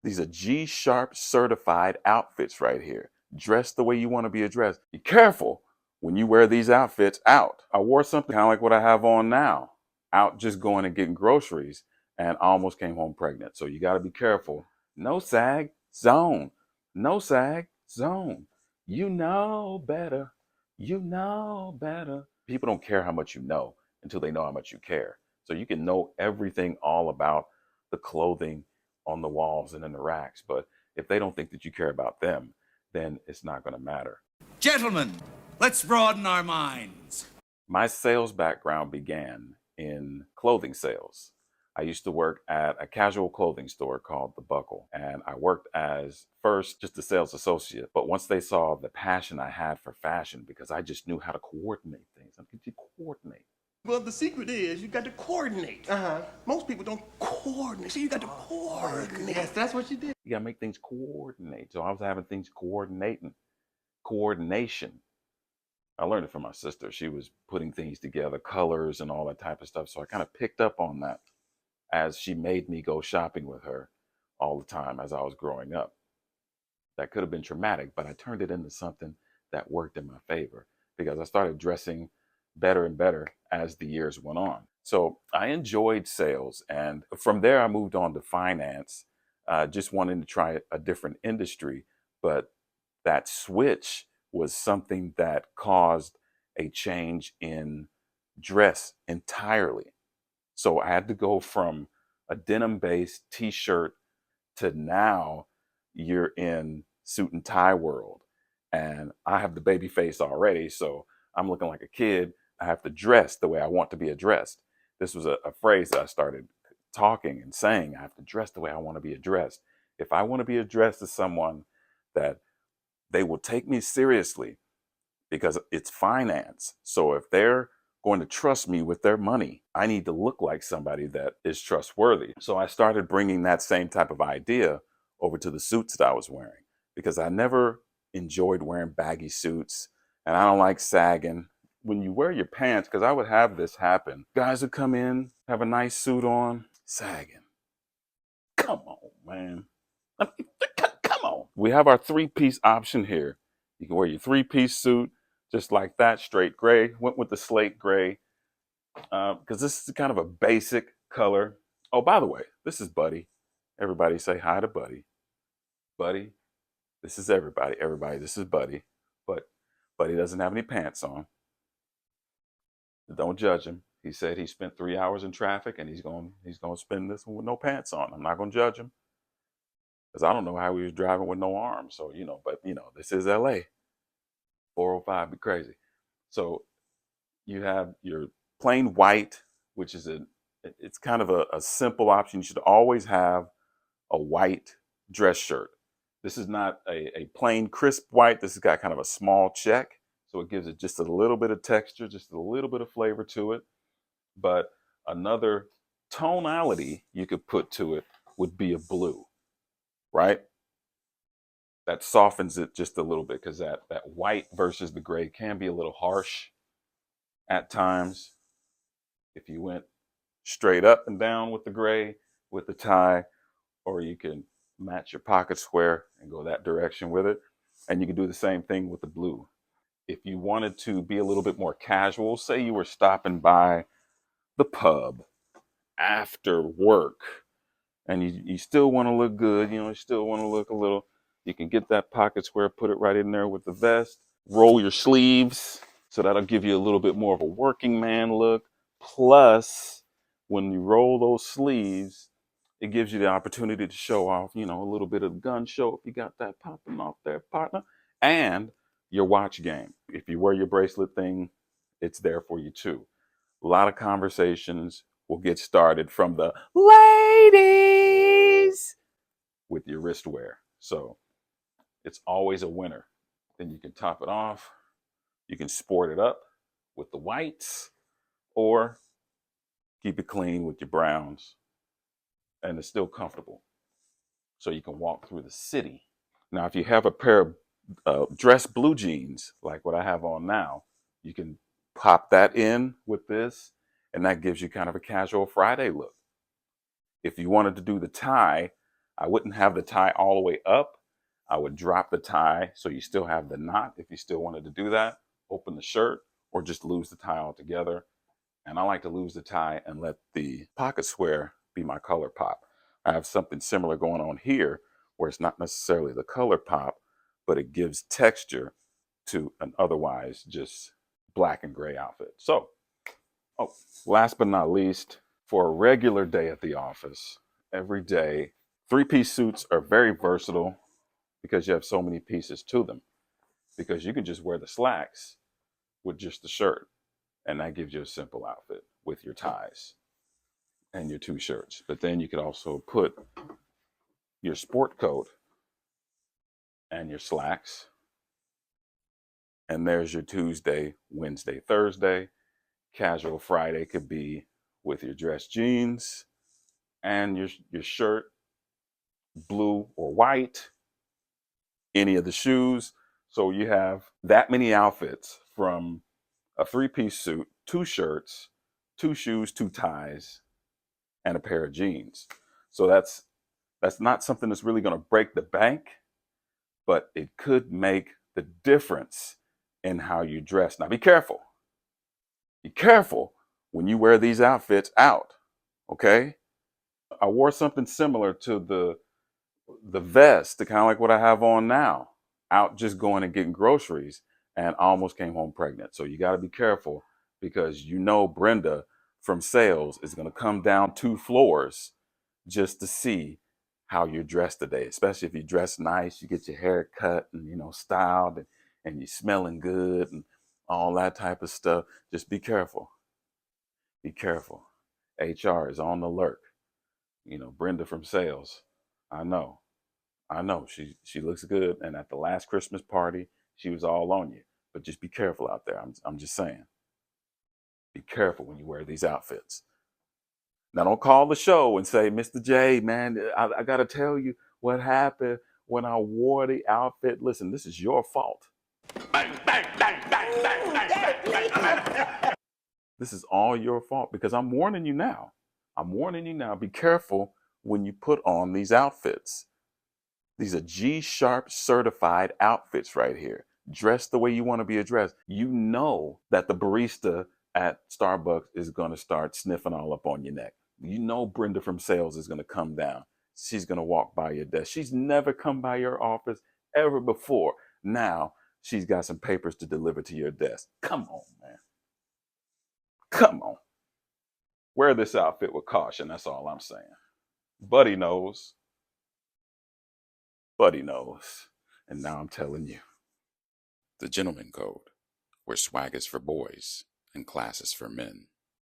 These are GSharp certified outfits right here. Dress the way you want to be addressed. Be careful when you wear these outfits out. I wore something kind of like what I have on now, out just going and getting groceries, and I almost came home pregnant. So you got to be careful. No sag, zone. No sag, zone. You know better. You know better. People don't care how much you know until they know how much you care. So you can know everything all about the clothing on the walls and in the racks, but if they don't think that you care about them, then it's not going to matter. Gentlemen, let's broaden our minds. My sales background began in clothing sales. I used to work at a casual clothing store called The Buckle, and I worked as first just a sales associate. But once they saw the passion I had for fashion, because I just knew how to coordinate things, I could coordinate. Well, the secret is you got to coordinate. Most people don't coordinate, so you got to coordinate. Yes, that's what you did. You got to make things coordinate. So I was having things coordination. I learned it from my sister. She was putting things together, colors and all that type of stuff. So I kind of picked up on that as she made me go shopping with her all the time as I was growing up. That could have been traumatic, but I turned it into something that worked in my favor because I started dressing better and better as the years went on. So I enjoyed sales. And from there, I moved on to finance, just wanting to try a different industry. But that switch was something that caused a change in dress entirely. So I had to go from a denim-based t-shirt to now you're in suit and tie world. And I have the baby face already, so I'm looking like a kid. I have to dress the way I want to be addressed. This was a phrase that I started talking and saying. I have to dress the way I want to be addressed. If I want to be addressed as someone that they will take me seriously, because it's finance. So if they're going to trust me with their money, I need to look like somebody that is trustworthy. So I started bringing that same type of idea over to the suits that I was wearing, because I never enjoyed wearing baggy suits and I don't like sagging. When you wear your pants, because I would have this happen, guys would come in, have a nice suit on, sagging. Come on, man. Come on. We have our three-piece option here. You can wear your three-piece suit just like that, straight gray. Went with the slate gray because this is kind of a basic color. Oh, by the way, this is Buddy. Everybody say hi to Buddy. Buddy, this is everybody. Everybody, this is Buddy. But Buddy doesn't have any pants on. Don't judge him. He said he spent 3 hours in traffic and he's going to spend this one with no pants on. I'm not going to judge him because I don't know how he was driving with no arms. So, but this is LA. 405 be crazy. So you have your plain white, which is it's kind of a simple option. You should always have a white dress shirt. This is not a plain crisp white. This has got kind of a small check. So it gives it just a little bit of texture, just a little bit of flavor to it. But another tonality you could put to it would be a blue, right? That softens it just a little bit, because that white versus the gray can be a little harsh at times. If you went straight up and down with the gray with the tie, or you can match your pocket square and go that direction with it. And you can do the same thing with the blue. If you wanted to be a little bit more casual, say you were stopping by the pub after work and you still want to look good, you still want to look a little, you can get that pocket square, put it right in there with the vest, roll your sleeves. So that'll give you a little bit more of a working man look. Plus, when you roll those sleeves, it gives you the opportunity to show off, a little bit of gun show if you got that popping off there, partner. And your watch game. If you wear your bracelet thing, it's there for you too. A lot of conversations will get started from the ladies with your wristwear. So it's always a winner. Then you can top it off. You can sport it up with the whites, or keep it clean with your browns, and it's still comfortable. So you can walk through the city. Now, if you have a pair of dress blue jeans, like what I have on now, you can pop that in with this, and that gives you kind of a casual Friday look. If you wanted to do the tie, I wouldn't have the tie all the way up. I would drop the tie so you still have the knot if you still wanted to do that. Open the shirt or just lose the tie altogether. And I like to lose the tie and let the pocket square be my color pop. I have something similar going on here where it's not necessarily the color pop, but it gives texture to an otherwise just black and gray outfit. So, oh, last but not least, for a regular day at the office, every day, three-piece suits are very versatile because you have so many pieces to them. Because you can just wear the slacks with just the shirt, and that gives you a simple outfit with your ties and your two shirts. But then you could also put your sport coat and your slacks, and there's your Tuesday, Wednesday, Thursday. Casual Friday could be with your dress jeans and your shirt, blue or white, any of the shoes. So you have that many outfits, from a three-piece suit, two shirts, two shoes, two ties, and a pair of jeans. So that's not something that's really going to break the bank, but it could make the difference in how you dress. Now be careful. Be careful when you wear these outfits out, okay? I wore something similar to the vest, kind of like what I have on now, out just going and getting groceries, and I almost came home pregnant. So you got to be careful, because you know Brenda from sales is going to come down 2 floors just to see how you're dressed today. Especially if you dress nice, you get your hair cut and styled, and you're smelling good and all that type of stuff. Just be careful. Be careful. HR is on the alert. Brenda from sales. I know. I know she looks good, and at the last Christmas party, she was all on you. But just be careful out there. I'm just saying. Be careful when you wear these outfits. Now, don't call the show and say, Mr. J, man, I got to tell you what happened when I wore the outfit. Listen, this is your fault. Bang, bang, bang, bang, bang, bang, bang, bang. This is all your fault, because I'm warning you now. I'm warning you now. Be careful when you put on these outfits. These are GSharp certified outfits right here. Dress the way you want to be addressed. You know that the barista at Starbucks is going to start sniffing all up on your neck. You know Brenda from sales is going to come down. She's going to walk by your desk. She's never come by your office ever before. Now she's got some papers to deliver to your desk. Come on, man. Come on. Wear this outfit with caution. That's all I'm saying. Buddy knows. Buddy knows. And now I'm telling you. The Gentleman Code, where swag is for boys and class is for men.